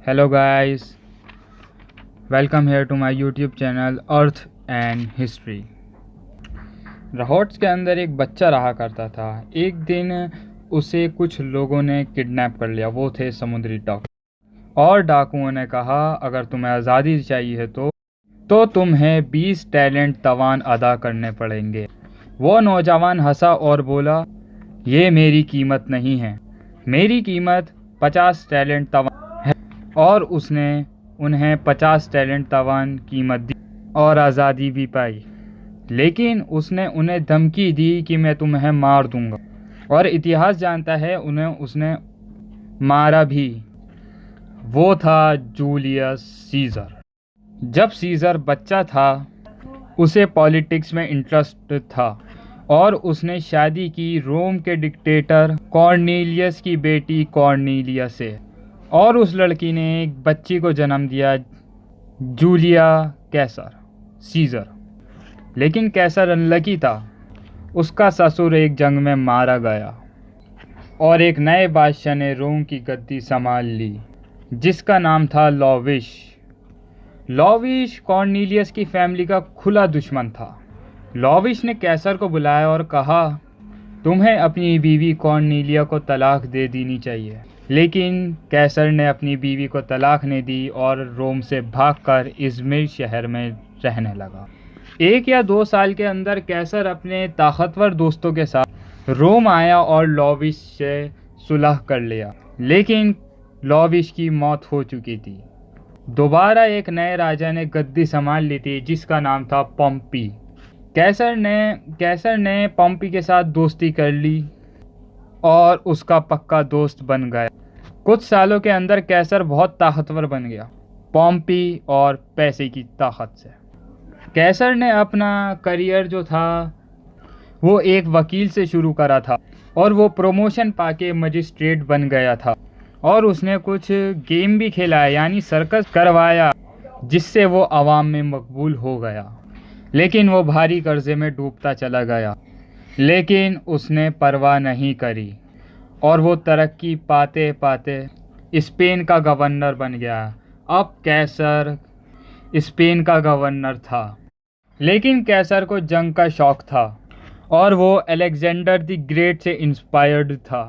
Hello guys, welcome here to my YouTube channel Earth and History। रहोट्स के अंदर एक बच्चा रहा करता था। एक दिन उसे कुछ लोगों ने किडनैप कर लिया। वो थे समुद्री डाकू और डाकुओं ने कहा अगर तुम्हें आज़ादी चाहिए तो तुम्हें 20 टैलेंट तवान अदा करने पड़ेंगे। वो नौजवान हंसा और बोला ये मेरी कीमत नहीं है, मेरी कीमत 50 टैलेंट तवान है। और उसने उन्हें 50 टैलेंट तवान कीमत दी और आज़ादी भी पाई। लेकिन उसने उन्हें धमकी दी कि मैं तुम्हें मार दूंगा, और इतिहास जानता है उसने मारा भी। वो था जूलियस सीज़र। जब सीज़र बच्चा था उसे पॉलिटिक्स में इंटरेस्ट था और उसने शादी की रोम के डिक्टेटर कॉर्नेलियस की बेटी कॉर्नेलिया से, और उस लड़की ने एक बच्ची को जन्म दिया, जूलिया कैसर सीज़र। लेकिन कैसर अनलकी था। उसका ससुर एक जंग में मारा गया और एक नए बादशाह ने रोम की गद्दी संभाल ली जिसका नाम था लॉविश। लॉविश कॉर्नेलियस की फैमिली का खुला दुश्मन था। लॉविश ने कैसर को बुलाया और कहा तुम्हें अपनी बीवी कॉर्नेलिया को तलाक दे देनी चाहिए। लेकिन कैसर ने अपनी बीवी को तलाक नहीं दी और रोम से भागकर इज़मिर शहर में रहने लगा। 1 या 2 साल के अंदर कैसर अपने ताकतवर दोस्तों के साथ रोम आया और लॉविश से सुलह कर लिया। लेकिन लॉविश की मौत हो चुकी थी। दोबारा एक नए राजा ने गद्दी संभाल ली थी जिसका नाम था पॉम्पी। कैसर ने पॉम्पी के साथ दोस्ती कर ली और उसका पक्का दोस्त बन गया। कुछ सालों के अंदर कैसर बहुत ताकतवर बन गया, पॉम्पी और पैसे की ताकत से। कैसर ने अपना करियर जो था वो एक वकील से शुरू करा था और वो प्रमोशन पाके मजिस्ट्रेट बन गया था। और उसने कुछ गेम भी खेला यानी सर्कस करवाया जिससे वो आवाम में मकबूल हो गया। लेकिन वो भारी कर्जे में डूबता चला गया। लेकिन उसने परवाह नहीं करी और वो तरक्की पाते पाते स्पेन का गवर्नर बन गया। अब कैसर स्पेन का गवर्नर था। लेकिन कैसर को जंग का शौक था और वो अलेक्जेंडर द ग्रेट से इंस्पायर्ड था।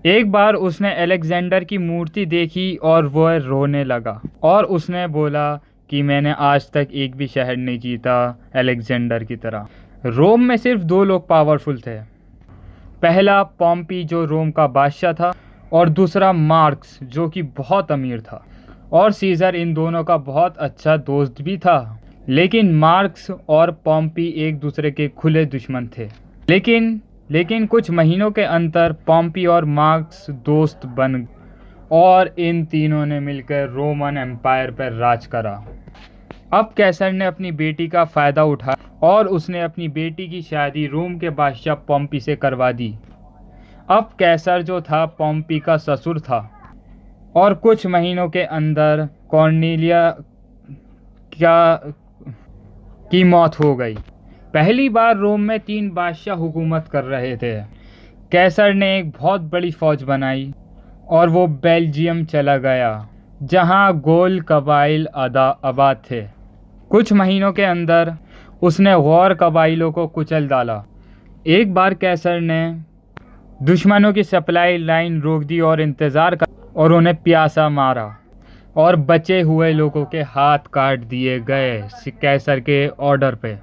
एक बार उसने अलेक्जेंडर की मूर्ति देखी और वह रोने लगा और उसने बोला कि मैंने आज तक एक भी शहर नहीं जीता अलेक्जेंडर की तरह। रोम में सिर्फ 2 लोग पावरफुल थे, पहला पॉम्पी जो रोम का बादशाह था और दूसरा मार्क्स जो कि बहुत अमीर था। और सीज़र इन दोनों का बहुत अच्छा दोस्त भी था। लेकिन मार्क्स और पॉम्पी एक दूसरे के खुले दुश्मन थे। लेकिन कुछ महीनों के अंदर पॉम्पी और मार्क्स दोस्त बन गए और इन तीनों ने मिलकर रोमन एम्पायर पर राज करा। अब कैसर ने अपनी बेटी का फ़ायदा उठाया और उसने अपनी बेटी की शादी रोम के बादशाह पॉम्पी से करवा दी। अब कैसर जो था पॉम्पी का ससुर था और कुछ महीनों के अंदर कॉर्नेलिया की मौत हो गई। पहली बार रोम में 3 बादशाह हुकूमत कर रहे थे। कैसर ने एक बहुत बड़ी फ़ौज बनाई और वो बेल्जियम चला गया जहाँ गोल कबाइल आबाद थे। कुछ महीनों के अंदर उसने गौर कबाइलों को कुचल डाला। एक बार कैसर ने दुश्मनों की सप्लाई लाइन रोक दी और इंतज़ार कर और उन्हें प्यासा मारा और बचे हुए लोगों के हाथ काट दिए गए कैसर के ऑर्डर पे।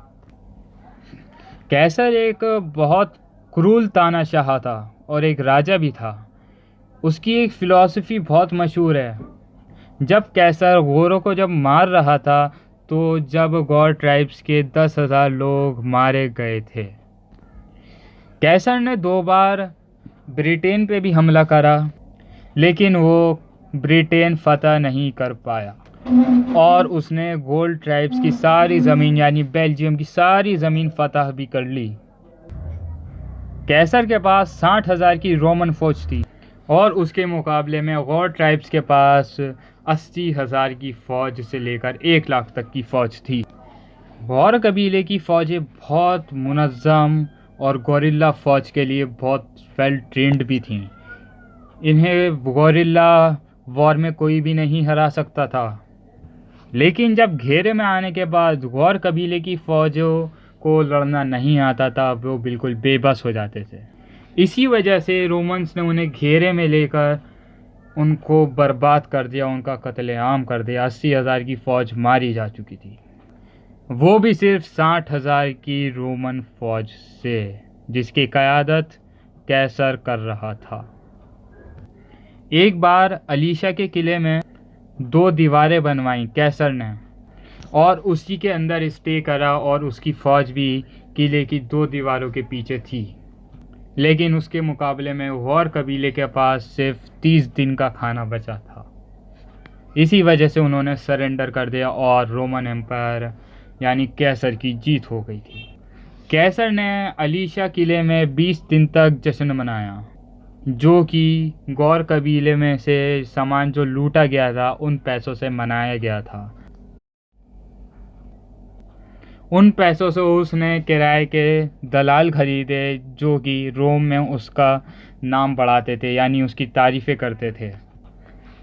कैसर एक बहुत क्रूर तानाशाह था और एक राजा भी था। उसकी एक फ़िलॉसफी बहुत मशहूर है। जब कैसर गोरों को जब मार रहा था तो जब गौर ट्राइब्स के 10,000 लोग मारे गए थे। कैसर ने 2 बार ब्रिटेन पे भी हमला करा लेकिन वो ब्रिटेन फतह नहीं कर पाया और उसने गोल्ड ट्राइब्स की सारी ज़मीन यानी बेल्जियम की सारी ज़मीन फतह भी कर ली। कैसर के पास 60,000 की रोमन फ़ौज थी और उसके मुकाबले में गौर ट्राइब्स के पास 80,000 की फ़ौज से लेकर 1 लाख तक की फ़ौज थी। गौर कबीले की फ़ौजें बहुत मुनज़्ज़म और गोरिल्ला फ़ौज के लिए बहुत वेल ट्रेंड भी थीं। इन्हें गोरिल्ला वॉर में कोई भी नहीं हरा सकता था। लेकिन जब घेरे में आने के बाद गौर कबीले की फौजों को लड़ना नहीं आता था, वो बिल्कुल बेबस हो जाते थे। इसी वजह से रोमन्स ने उन्हें घेरे में लेकर उनको बर्बाद कर दिया, उनका कत्लेआम कर दिया। 80,000 की फौज मारी जा चुकी थी, वो भी सिर्फ 60,000 की रोमन फौज से, जिसकी क़यादत कैसर कर रहा था। एक बार अलीशा के किले में 2 दीवारें बनवाई कैसर ने, और उसी के अंदर स्टे करा, और उसकी फौज भी किले की 2 दीवारों के पीछे थी। लेकिन उसके मुकाबले में गौर कबीले के पास सिर्फ 30 दिन का खाना बचा था। इसी वजह से उन्होंने सरेंडर कर दिया और रोमन एम्पायर यानी कैसर की जीत हो गई थी। कैसर ने अलीशा किले में 20 दिन तक जश्न मनाया, जो कि गौर कबीले में से सामान जो लूटा गया था उन पैसों से मनाया गया था। उन पैसों से उसने किराए के दलाल खरीदे, जो कि रोम में उसका नाम बढ़ाते थे, यानी उसकी तारीफ़ें करते थे।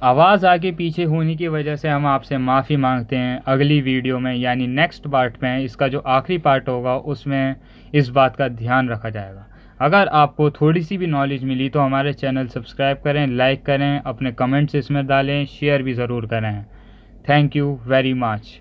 आवाज़ आगे पीछे होने की वजह से हम आपसे माफ़ी मांगते हैं। अगली वीडियो में यानी नेक्स्ट पार्ट में, इसका जो आखिरी पार्ट होगा उसमें इस बात का ध्यान रखा जाएगा। अगर आपको थोड़ी सी भी नॉलेज मिली तो हमारे चैनल सब्सक्राइब करें, लाइक करें, अपने कमेंट्स इसमें डालें, शेयर भी ज़रूर करें। Thank you very much.